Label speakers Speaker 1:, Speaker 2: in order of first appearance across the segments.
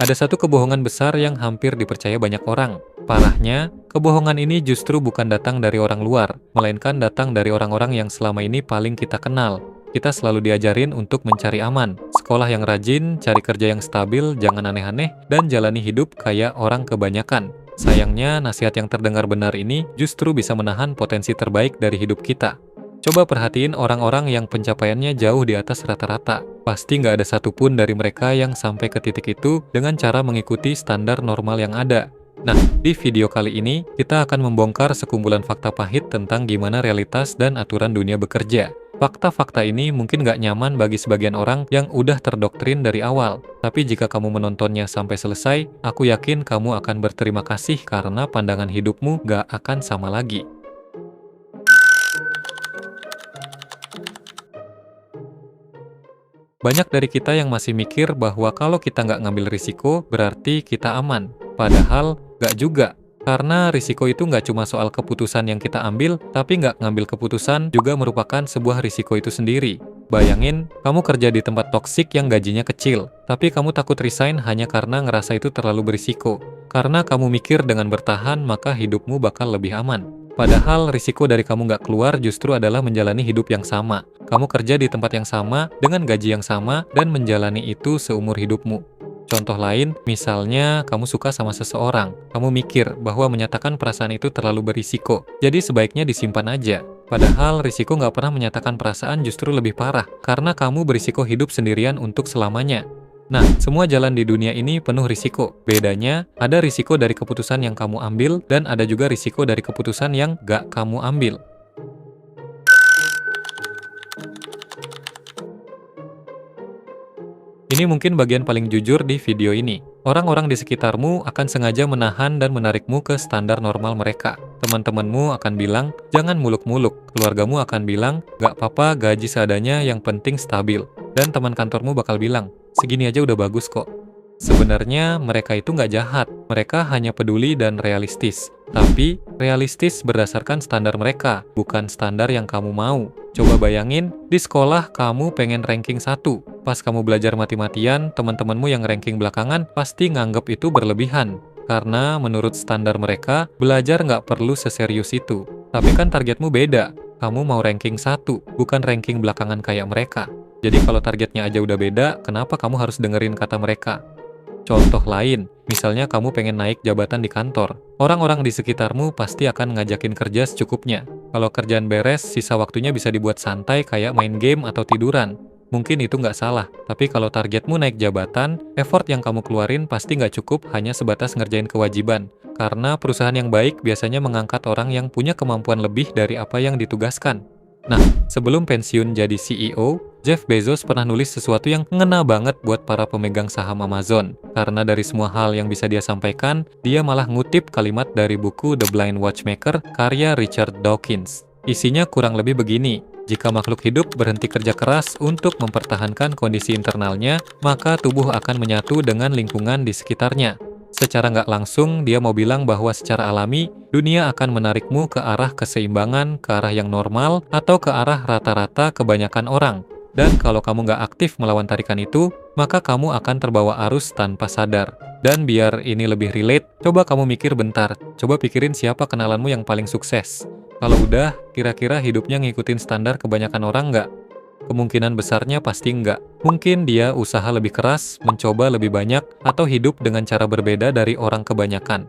Speaker 1: Ada satu kebohongan besar yang hampir dipercaya banyak orang. Parahnya, kebohongan ini justru bukan datang dari orang luar, melainkan datang dari orang-orang yang selama ini paling kita kenal. Kita selalu diajarin untuk mencari aman, sekolah yang rajin, cari kerja yang stabil, jangan aneh-aneh, dan jalani hidup kayak orang kebanyakan. Sayangnya, nasihat yang terdengar benar ini justru bisa menahan potensi terbaik dari hidup kita. Coba perhatiin orang-orang yang pencapaiannya jauh di atas rata-rata. Pasti nggak ada satupun dari mereka yang sampai ke titik itu dengan cara mengikuti standar normal yang ada. Nah, di video kali ini, kita akan membongkar sekumpulan fakta pahit tentang gimana realitas dan aturan dunia bekerja. Fakta-fakta ini mungkin nggak nyaman bagi sebagian orang yang udah terdoktrin dari awal. Tapi jika kamu menontonnya sampai selesai, aku yakin kamu akan berterima kasih karena pandangan hidupmu nggak akan sama lagi. Banyak dari kita yang masih mikir bahwa kalau kita nggak ngambil risiko, berarti kita aman. Padahal, nggak juga. Karena risiko itu nggak cuma soal keputusan yang kita ambil, tapi nggak ngambil keputusan juga merupakan sebuah risiko itu sendiri. Bayangin, kamu kerja di tempat toksik yang gajinya kecil, tapi kamu takut resign hanya karena ngerasa itu terlalu berisiko. Karena kamu mikir dengan bertahan, maka hidupmu bakal lebih aman. Padahal risiko dari kamu nggak keluar justru adalah menjalani hidup yang sama. Kamu kerja di tempat yang sama, dengan gaji yang sama, dan menjalani itu seumur hidupmu. Contoh lain, misalnya kamu suka sama seseorang. Kamu mikir bahwa menyatakan perasaan itu terlalu berisiko, jadi sebaiknya disimpan aja. Padahal risiko nggak pernah menyatakan perasaan justru lebih parah, karena kamu berisiko hidup sendirian untuk selamanya. Nah, semua jalan di dunia ini penuh risiko. Bedanya, ada risiko dari keputusan yang kamu ambil, dan ada juga risiko dari keputusan yang gak kamu ambil. Ini mungkin bagian paling jujur di video ini. Orang-orang di sekitarmu akan sengaja menahan dan menarikmu ke standar normal mereka. Teman-temanmu akan bilang, jangan muluk-muluk. Keluargamu akan bilang, gak apa-apa gaji seadanya yang penting stabil. Dan teman kantormu bakal bilang, segini aja udah bagus kok. Sebenarnya mereka itu nggak jahat, mereka hanya peduli dan realistis. Tapi, realistis berdasarkan standar mereka, bukan standar yang kamu mau. Coba bayangin, di sekolah kamu pengen ranking 1. Pas kamu belajar mati-matian, teman-temanmu yang ranking belakangan pasti nganggep itu berlebihan. Karena menurut standar mereka, belajar nggak perlu seserius itu. Tapi kan targetmu beda, kamu mau ranking 1, bukan ranking belakangan kayak mereka. Jadi kalau targetnya aja udah beda, kenapa kamu harus dengerin kata mereka? Contoh lain, misalnya kamu pengen naik jabatan di kantor. Orang-orang di sekitarmu pasti akan ngajakin kerja secukupnya. Kalau kerjaan beres, sisa waktunya bisa dibuat santai kayak main game atau tiduran. Mungkin itu nggak salah, tapi kalau targetmu naik jabatan, effort yang kamu keluarin pasti nggak cukup hanya sebatas ngerjain kewajiban. Karena perusahaan yang baik biasanya mengangkat orang yang punya kemampuan lebih dari apa yang ditugaskan. Nah, sebelum pensiun jadi CEO, Jeff Bezos pernah nulis sesuatu yang ngena banget buat para pemegang saham Amazon. Karena dari semua hal yang bisa dia sampaikan, dia malah ngutip kalimat dari buku The Blind Watchmaker karya Richard Dawkins. Isinya kurang lebih begini, jika makhluk hidup berhenti kerja keras untuk mempertahankan kondisi internalnya, maka tubuh akan menyatu dengan lingkungan di sekitarnya. Secara nggak langsung, dia mau bilang bahwa secara alami, dunia akan menarikmu ke arah keseimbangan, ke arah yang normal, atau ke arah rata-rata kebanyakan orang. Dan kalau kamu nggak aktif melawan tarikan itu, maka kamu akan terbawa arus tanpa sadar. Dan biar ini lebih relate, coba kamu mikir bentar. Coba pikirin siapa kenalanmu yang paling sukses. Kalau udah, kira-kira hidupnya ngikutin standar kebanyakan orang nggak? Kemungkinan besarnya pasti enggak. Mungkin dia usaha lebih keras, mencoba lebih banyak, atau hidup dengan cara berbeda dari orang kebanyakan.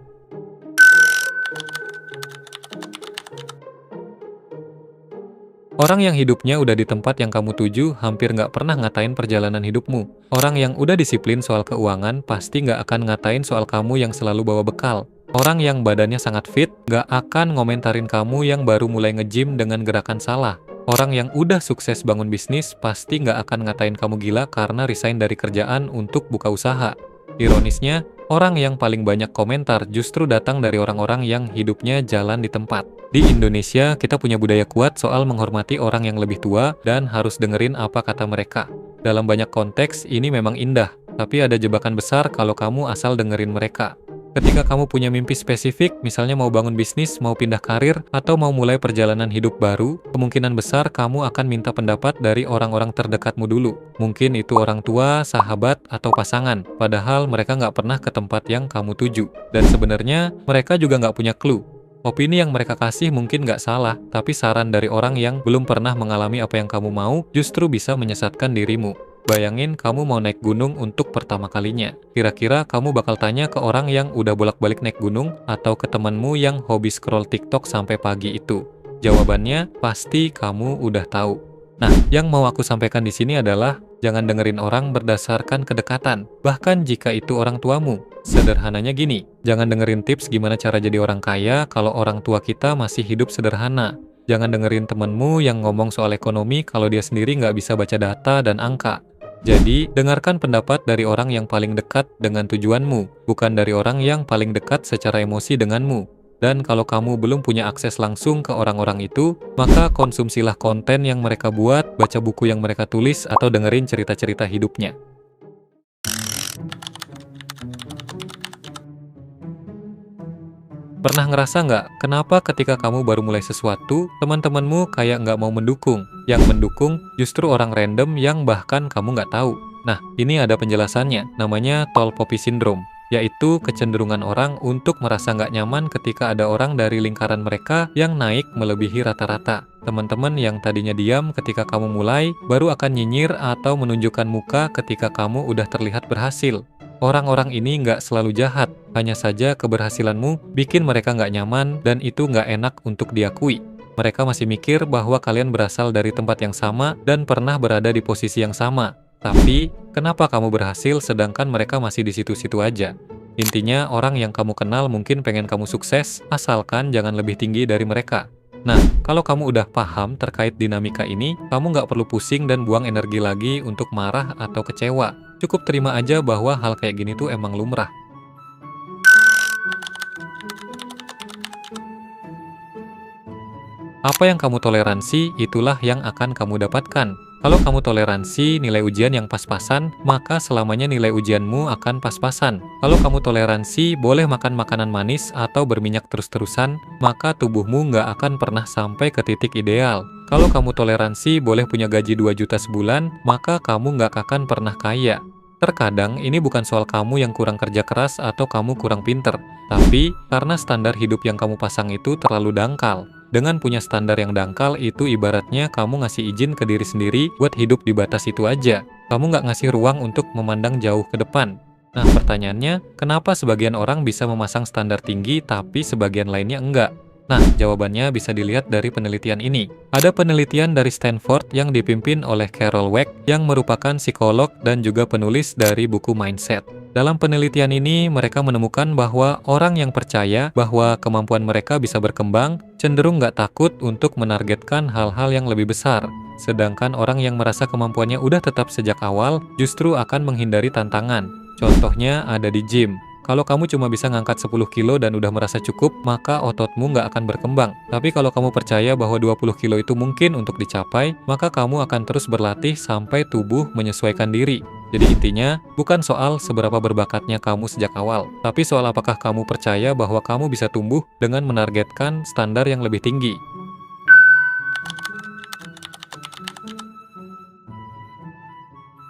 Speaker 1: Orang yang hidupnya udah di tempat yang kamu tuju hampir nggak pernah ngatain perjalanan hidupmu. Orang yang udah disiplin soal keuangan pasti nggak akan ngatain soal kamu yang selalu bawa bekal. Orang yang badannya sangat fit nggak akan ngomentarin kamu yang baru mulai nge-gym dengan gerakan salah. Orang yang udah sukses bangun bisnis pasti nggak akan ngatain kamu gila karena resign dari kerjaan untuk buka usaha. Ironisnya, orang yang paling banyak komentar justru datang dari orang-orang yang hidupnya jalan di tempat. Di Indonesia, kita punya budaya kuat soal menghormati orang yang lebih tua dan harus dengerin apa kata mereka. Dalam banyak konteks, ini memang indah, tapi ada jebakan besar kalau kamu asal dengerin mereka. Ketika kamu punya mimpi spesifik, misalnya mau bangun bisnis, mau pindah karir, atau mau mulai perjalanan hidup baru, kemungkinan besar kamu akan minta pendapat dari orang-orang terdekatmu dulu. Mungkin itu orang tua, sahabat, atau pasangan, padahal mereka nggak pernah ke tempat yang kamu tuju. Dan sebenarnya, mereka juga nggak punya clue. Opini yang mereka kasih mungkin nggak salah, tapi saran dari orang yang belum pernah mengalami apa yang kamu mau justru bisa menyesatkan dirimu. Bayangin kamu mau naik gunung untuk pertama kalinya. Kira-kira kamu bakal tanya ke orang yang udah bolak-balik naik gunung atau ke temanmu yang hobi scroll TikTok sampai pagi itu? Jawabannya pasti kamu udah tahu. Nah, yang mau aku sampaikan di sini adalah jangan dengerin orang berdasarkan kedekatan, bahkan jika itu orang tuamu. Sederhananya gini, jangan dengerin tips gimana cara jadi orang kaya kalau orang tua kita masih hidup sederhana. Jangan dengerin temenmu yang ngomong soal ekonomi kalau dia sendiri nggak bisa baca data dan angka. Jadi, dengarkan pendapat dari orang yang paling dekat dengan tujuanmu, bukan dari orang yang paling dekat secara emosi denganmu. Dan kalau kamu belum punya akses langsung ke orang-orang itu, maka konsumsilah konten yang mereka buat, baca buku yang mereka tulis, atau dengerin cerita-cerita hidupnya. Pernah ngerasa nggak, kenapa ketika kamu baru mulai sesuatu, teman-temanmu kayak nggak mau mendukung? Yang mendukung justru orang random yang bahkan kamu nggak tahu. Nah, ini ada penjelasannya, namanya tall poppy syndrome, yaitu kecenderungan orang untuk merasa nggak nyaman ketika ada orang dari lingkaran mereka yang naik melebihi rata-rata. Teman-teman yang tadinya diam ketika kamu mulai, baru akan nyinyir atau menunjukkan muka ketika kamu udah terlihat berhasil. Orang-orang ini nggak selalu jahat, hanya saja keberhasilanmu bikin mereka nggak nyaman dan itu nggak enak untuk diakui. Mereka masih mikir bahwa kalian berasal dari tempat yang sama dan pernah berada di posisi yang sama. Tapi, kenapa kamu berhasil sedangkan mereka masih di situ-situ aja? Intinya, orang yang kamu kenal mungkin pengen kamu sukses, asalkan jangan lebih tinggi dari mereka. Nah, kalau kamu udah paham terkait dinamika ini, kamu nggak perlu pusing dan buang energi lagi untuk marah atau kecewa. Cukup terima aja bahwa hal kayak gini tuh emang lumrah. Apa yang kamu toleransi, itulah yang akan kamu dapatkan. Kalau kamu toleransi nilai ujian yang pas-pasan, maka selamanya nilai ujianmu akan pas-pasan. Kalau kamu toleransi boleh makan makanan manis atau berminyak terus-terusan, maka tubuhmu nggak akan pernah sampai ke titik ideal. Kalau kamu toleransi boleh punya gaji 2 juta sebulan, maka kamu nggak akan pernah kaya. Terkadang ini bukan soal kamu yang kurang kerja keras atau kamu kurang pinter, tapi karena standar hidup yang kamu pasang itu terlalu dangkal. Dengan punya standar yang dangkal itu ibaratnya kamu ngasih izin ke diri sendiri buat hidup di batas itu aja. Kamu nggak ngasih ruang untuk memandang jauh ke depan. Nah, pertanyaannya, kenapa sebagian orang bisa memasang standar tinggi tapi sebagian lainnya enggak? Nah, jawabannya bisa dilihat dari penelitian ini. Ada penelitian dari Stanford yang dipimpin oleh Carol Dweck yang merupakan psikolog dan juga penulis dari buku Mindset. Dalam penelitian ini, mereka menemukan bahwa orang yang percaya bahwa kemampuan mereka bisa berkembang cenderung nggak takut untuk menargetkan hal-hal yang lebih besar. Sedangkan orang yang merasa kemampuannya udah tetap sejak awal justru akan menghindari tantangan. Contohnya ada di gym. Kalau kamu cuma bisa ngangkat 10 kilo dan udah merasa cukup, maka ototmu nggak akan berkembang. Tapi kalau kamu percaya bahwa 20 kilo itu mungkin untuk dicapai, maka kamu akan terus berlatih sampai tubuh menyesuaikan diri. Jadi intinya, bukan soal seberapa berbakatnya kamu sejak awal, tapi soal apakah kamu percaya bahwa kamu bisa tumbuh dengan menargetkan standar yang lebih tinggi.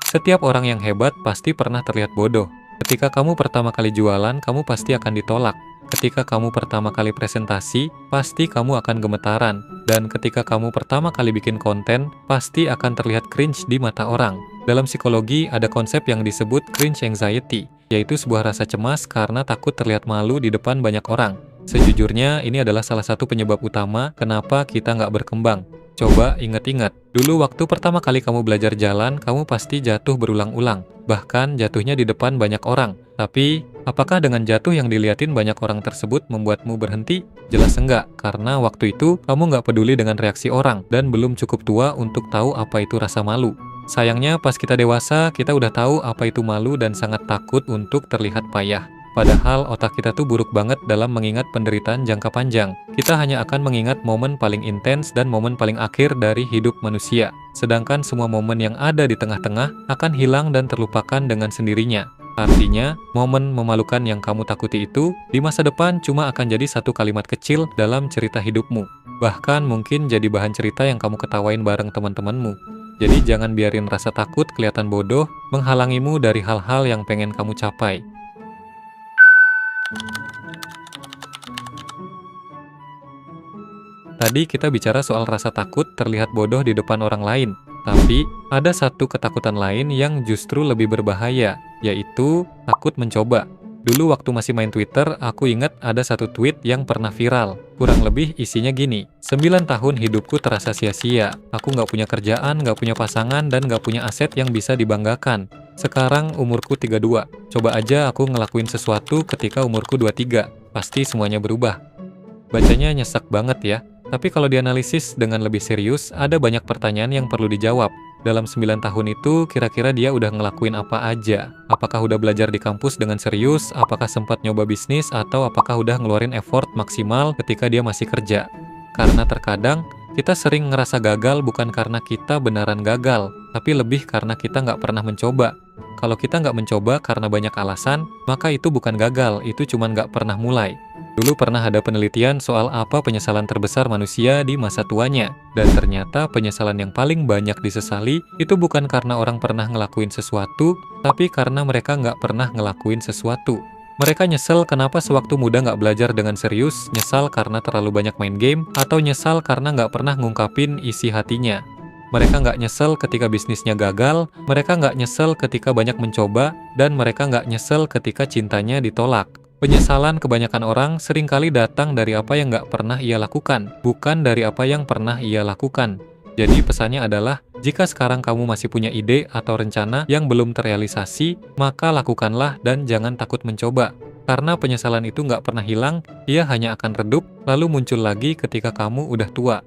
Speaker 1: Setiap orang yang hebat pasti pernah terlihat bodoh. Ketika kamu pertama kali jualan, kamu pasti akan ditolak. Ketika kamu pertama kali presentasi, pasti kamu akan gemetaran. Dan ketika kamu pertama kali bikin konten, pasti akan terlihat cringe di mata orang. Dalam psikologi, ada konsep yang disebut cringe anxiety, yaitu sebuah rasa cemas karena takut terlihat malu di depan banyak orang. Sejujurnya, ini adalah salah satu penyebab utama kenapa kita nggak berkembang. Coba ingat-ingat, dulu waktu pertama kali kamu belajar jalan, kamu pasti jatuh berulang-ulang. Bahkan jatuhnya di depan banyak orang. Tapi, apakah dengan jatuh yang diliatin banyak orang tersebut membuatmu berhenti? Jelas enggak, karena waktu itu kamu nggak peduli dengan reaksi orang dan belum cukup tua untuk tahu apa itu rasa malu. Sayangnya pas kita dewasa, kita udah tahu apa itu malu dan sangat takut untuk terlihat payah. Padahal otak kita tuh buruk banget dalam mengingat penderitaan jangka panjang. Kita hanya akan mengingat momen paling intens dan momen paling akhir dari hidup manusia. Sedangkan semua momen yang ada di tengah-tengah akan hilang dan terlupakan dengan sendirinya. Artinya, momen memalukan yang kamu takuti itu di masa depan cuma akan jadi satu kalimat kecil dalam cerita hidupmu. Bahkan mungkin jadi bahan cerita yang kamu ketawain bareng teman-temanmu. Jadi jangan biarin rasa takut kelihatan bodoh menghalangimu dari hal-hal yang pengen kamu capai. Tadi kita bicara soal rasa takut terlihat bodoh di depan orang lain. Tapi, ada satu ketakutan lain yang justru lebih berbahaya, yaitu takut mencoba. Dulu waktu masih main Twitter, aku ingat ada satu tweet yang pernah viral. Kurang lebih isinya gini, 9 tahun hidupku terasa sia-sia. Aku nggak punya kerjaan, nggak punya pasangan, dan nggak punya aset yang bisa dibanggakan. Sekarang umurku 32. Coba aja aku ngelakuin sesuatu ketika umurku 23. Pasti semuanya berubah. Bacanya nyesek banget ya. Tapi kalau dianalisis dengan lebih serius, ada banyak pertanyaan yang perlu dijawab. Dalam 9 tahun itu, kira-kira dia udah ngelakuin apa aja? Apakah udah belajar di kampus dengan serius? Apakah sempat nyoba bisnis? Atau apakah udah ngeluarin effort maksimal ketika dia masih kerja? Karena terkadang, kita sering ngerasa gagal bukan karena kita beneran gagal, tapi lebih karena kita nggak pernah mencoba. Kalau kita nggak mencoba karena banyak alasan, maka itu bukan gagal, itu cuman nggak pernah mulai. Dulu pernah ada penelitian soal apa penyesalan terbesar manusia di masa tuanya. Dan ternyata penyesalan yang paling banyak disesali itu bukan karena orang pernah ngelakuin sesuatu, tapi karena mereka nggak pernah ngelakuin sesuatu. Mereka nyesel kenapa sewaktu muda nggak belajar dengan serius, nyesal karena terlalu banyak main game, atau nyesal karena nggak pernah ngungkapin isi hatinya. Mereka nggak nyesel ketika bisnisnya gagal, mereka nggak nyesel ketika banyak mencoba, dan mereka nggak nyesel ketika cintanya ditolak. Penyesalan kebanyakan orang seringkali datang dari apa yang nggak pernah ia lakukan, bukan dari apa yang pernah ia lakukan. Jadi pesannya adalah, jika sekarang kamu masih punya ide atau rencana yang belum terrealisasi, maka lakukanlah dan jangan takut mencoba. Karena penyesalan itu nggak pernah hilang, ia hanya akan redup, lalu muncul lagi ketika kamu udah tua.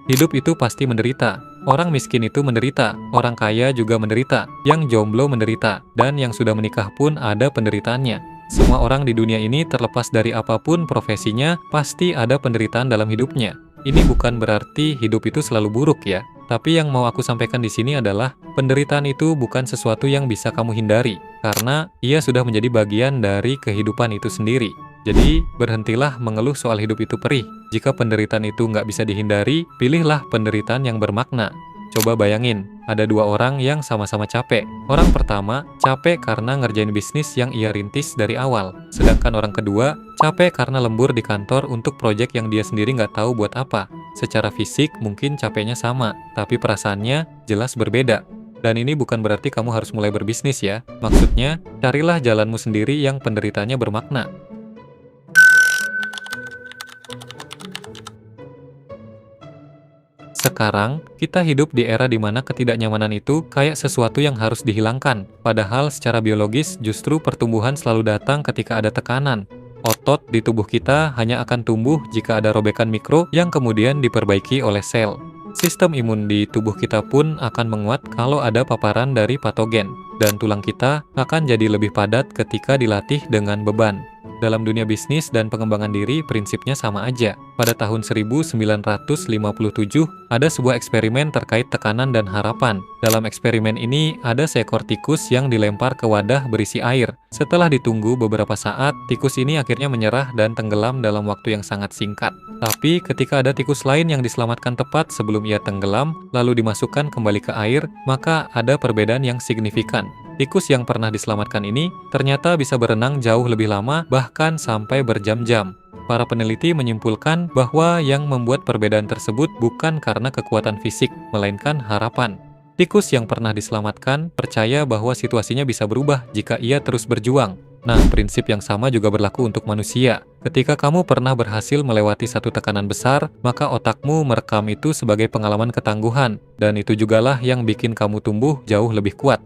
Speaker 1: Hidup itu pasti menderita. Orang miskin itu menderita, orang kaya juga menderita, yang jomblo menderita, dan yang sudah menikah pun ada penderitaannya. Semua orang di dunia ini terlepas dari apapun profesinya, pasti ada penderitaan dalam hidupnya. Ini bukan berarti hidup itu selalu buruk ya. Tapi yang mau aku sampaikan di sini adalah, penderitaan itu bukan sesuatu yang bisa kamu hindari, karena ia sudah menjadi bagian dari kehidupan itu sendiri. Jadi, berhentilah mengeluh soal hidup itu perih. Jika penderitaan itu nggak bisa dihindari, pilihlah penderitaan yang bermakna. Coba bayangin, ada dua orang yang sama-sama capek. Orang pertama, capek karena ngerjain bisnis yang ia rintis dari awal. Sedangkan orang kedua, capek karena lembur di kantor untuk proyek yang dia sendiri nggak tahu buat apa. Secara fisik mungkin capeknya sama, tapi perasaannya jelas berbeda. Dan ini bukan berarti kamu harus mulai berbisnis ya. Maksudnya, carilah jalanmu sendiri yang penderitaannya bermakna. Sekarang, kita hidup di era di mana ketidaknyamanan itu kayak sesuatu yang harus dihilangkan. Padahal secara biologis justru pertumbuhan selalu datang ketika ada tekanan. Otot di tubuh kita hanya akan tumbuh jika ada robekan mikro yang kemudian diperbaiki oleh sel. Sistem imun di tubuh kita pun akan menguat kalau ada paparan dari patogen. Dan tulang kita akan jadi lebih padat ketika dilatih dengan beban. Dalam dunia bisnis dan pengembangan diri, prinsipnya sama aja. Pada tahun 1957, ada sebuah eksperimen terkait tekanan dan harapan. Dalam eksperimen ini, ada seekor tikus yang dilempar ke wadah berisi air. Setelah ditunggu beberapa saat, tikus ini akhirnya menyerah dan tenggelam dalam waktu yang sangat singkat. Tapi, ketika ada tikus lain yang diselamatkan tepat sebelum ia tenggelam, lalu dimasukkan kembali ke air, maka ada perbedaan yang signifikan. Tikus yang pernah diselamatkan ini ternyata bisa berenang jauh lebih lama, bahkan sampai berjam-jam. Para peneliti menyimpulkan bahwa yang membuat perbedaan tersebut bukan karena kekuatan fisik, melainkan harapan. Tikus yang pernah diselamatkan percaya bahwa situasinya bisa berubah jika ia terus berjuang. Nah, prinsip yang sama juga berlaku untuk manusia. Ketika kamu pernah berhasil melewati satu tekanan besar, maka otakmu merekam itu sebagai pengalaman ketangguhan, dan itu jugalah yang bikin kamu tumbuh jauh lebih kuat.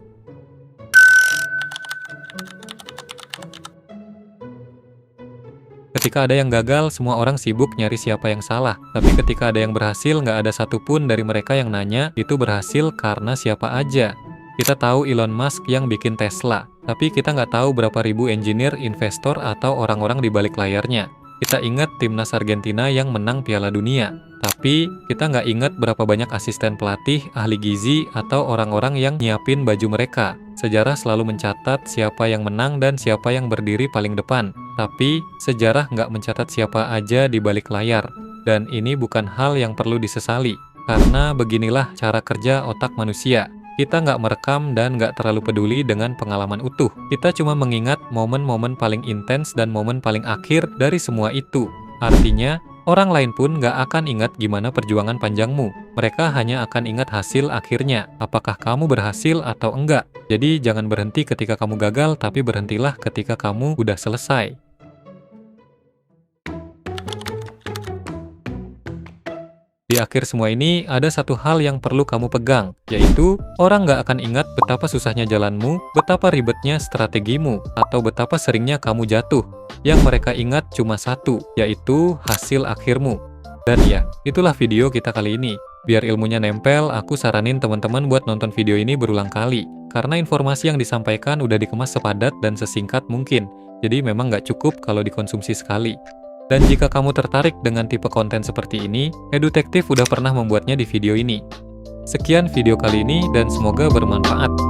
Speaker 1: Ketika ada yang gagal, semua orang sibuk nyari siapa yang salah. Tapi ketika ada yang berhasil, nggak ada satupun dari mereka yang nanya, itu berhasil karena siapa aja. Kita tahu Elon Musk yang bikin Tesla, tapi kita nggak tahu berapa ribu engineer, investor, atau orang-orang di balik layarnya. Kita ingat timnas Argentina yang menang Piala Dunia. Tapi, kita nggak ingat berapa banyak asisten pelatih, ahli gizi, atau orang-orang yang nyiapin baju mereka. Sejarah selalu mencatat siapa yang menang dan siapa yang berdiri paling depan. Tapi, sejarah nggak mencatat siapa aja di balik layar. Dan ini bukan hal yang perlu disesali. Karena beginilah cara kerja otak manusia. Kita nggak merekam dan nggak terlalu peduli dengan pengalaman utuh. Kita cuma mengingat momen-momen paling intens dan momen paling akhir dari semua itu. Artinya, orang lain pun nggak akan ingat gimana perjuangan panjangmu. Mereka hanya akan ingat hasil akhirnya. Apakah kamu berhasil atau enggak? Jadi jangan berhenti ketika kamu gagal, tapi berhentilah ketika kamu udah selesai. Di akhir semua ini, ada satu hal yang perlu kamu pegang, yaitu orang nggak akan ingat betapa susahnya jalanmu, betapa ribetnya strategimu, atau betapa seringnya kamu jatuh. Yang mereka ingat cuma satu, yaitu hasil akhirmu. Dan ya, itulah video kita kali ini. Biar ilmunya nempel, aku saranin teman-teman buat nonton video ini berulang kali. Karena informasi yang disampaikan udah dikemas sepadat dan sesingkat mungkin. Jadi memang nggak cukup kalau dikonsumsi sekali. Dan jika kamu tertarik dengan tipe konten seperti ini, Edutektif udah pernah membuatnya di video ini. Sekian video kali ini dan semoga bermanfaat.